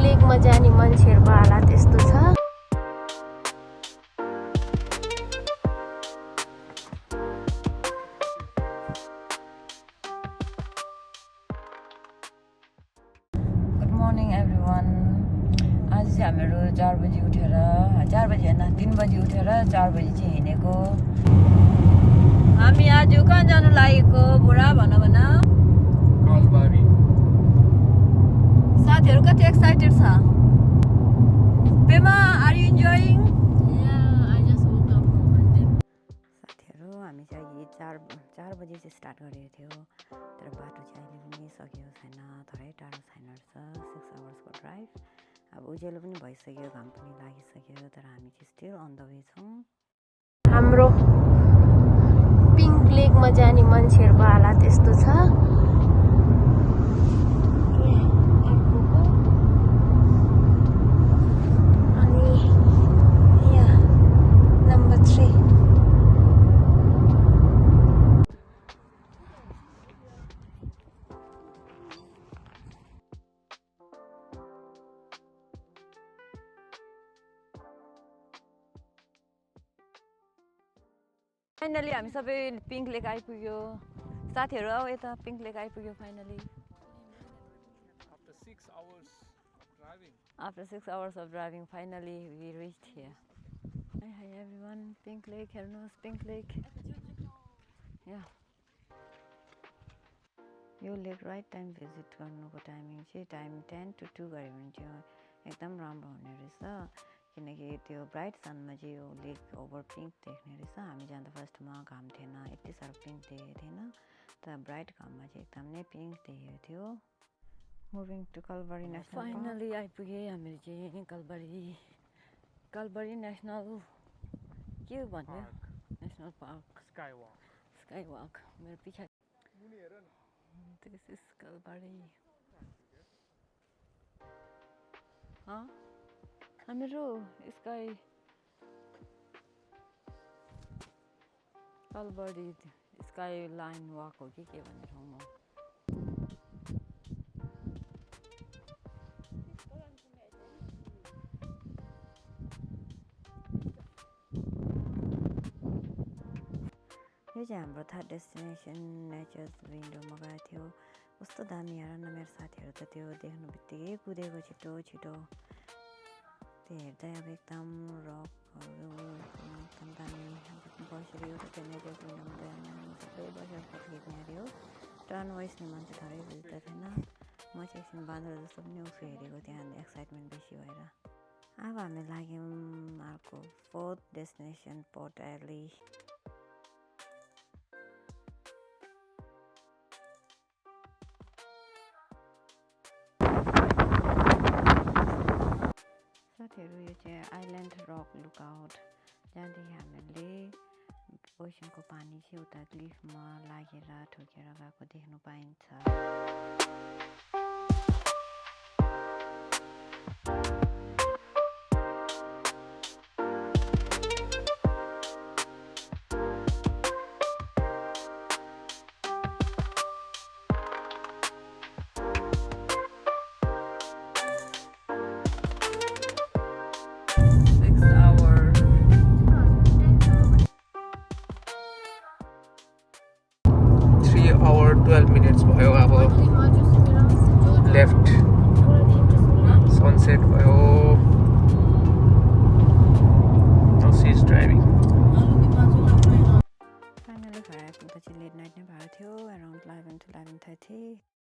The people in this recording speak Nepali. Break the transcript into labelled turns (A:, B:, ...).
A: लेकमा जाने मान्छेहरूको हालत यस्तो छ।
B: Good morning everyone. आज चाहिँ हामीहरू 4 बजी उठेर 4 बजी होइन 3 बजी उठेर 4 बजी चाहिँ हिँडेको। हामी आज कहाँ जानु लागेको बुढा भन साथीहरू कति एक्साइटेड छ? पेमा आर यु इन्जोइङ? साथीहरू हामी चाहिँ 4 बजी चाहिँ स्टार्ट गरेको थियो, तर बाटो चाहिँ अहिले पनि सकिएको छैन, थोरै टाढो छैन रहेछ। 6 आवर्सको ड्राइभ। अब उज्यालो पनि भइसक्यो, घाम पनि लागिसक्यो, तर हामी चाहिँ स्टिल अन द वे छौँ।
A: हाम्रो पिङ्क लेकमा जाने मान्छेहरूको हालत यस्तो छ। अनि यहाँ नम्बर 3
B: फाइनली हामी सबै पिङ्क लेक आइपुग्यो। साथीहरू आऊ यता, पिङ्क लेक आइपुग्यो finally. After 6 hours of driving, finally we reached here. Hi everyone, Pink Lake, हेर्नुहोस् Pink Lake. Yeah. यो लेक राइट टाइम भिजिट गर्नुको टाइमिङ चाहिँ टाइम 10 to 2 गऱ्यो भने चाहिँ एकदम राम्रो हुने रहेछ, किनकि त्यो ब्राइट सनमा चाहिँ यो लेक ओभर पिङ्क देख्ने रहेछ। हामी जाँदा फर्स्टमा घाम थिएन, यति साह्रो पिङ्क देखेको थिएन, तर ब्राइट घाममा चाहिँ एकदम नै पिङ्क देखेको थियो। Moving to Kalbari national park. Finally आइपुगेँ हामीले चाहिँ कलबारी नेसनल के भन्यो नेसनल पार्क, स्काई वक। मेरो पछाडि दिस इज कलबारी। हामीहरू sky Kalbari skyline walk हो कि के भन्ने ठाउँमा। यो चाहिँ हाम्रो थर्ड डेस्टिनेसन नेचर्स विन्डोमा गएको थियो। कस्तो दामी हेर न, मेरो साथीहरू त त्यो देख्नु बित्तिकै कुदेको छिटो छिटो। त्यो हेर्दै अब एकदम रकहरू एकदम दामी बसेर एउटा त्यो नेचर्स विन्डोमा सबै बसेर फोटो खिच्ने अरे हो। टर्न वाइज नि मान्छे थोरै बुझ्दै थिएन। म चाहिँ एकछिन बाँदर जस्तो पनि उफ्रो हेरेको त्यहाँ, एक्साइटमेन्ट बेसी भएर। अब हामी लाग्यौँ अर्को 4th डेस्टिनेसन पोर्ट एली। साथीहरू यो चाहिँ आइल्यान्ड रक लुकआउट, जहाँदेखि हामीले ओसनको पानी चाहिँ उता क्लिफमा लागेर ठोकेर गएको देख्नु पाइन्छ।
C: hour 12 minutes भयो। अब लेफ्ट सनसेट भयो। Now she is driving.
B: Finally घर आइपुग्दा चाहिँ लेट नाइट नै भएको थियो, अराउन्ड 11 to 11:30।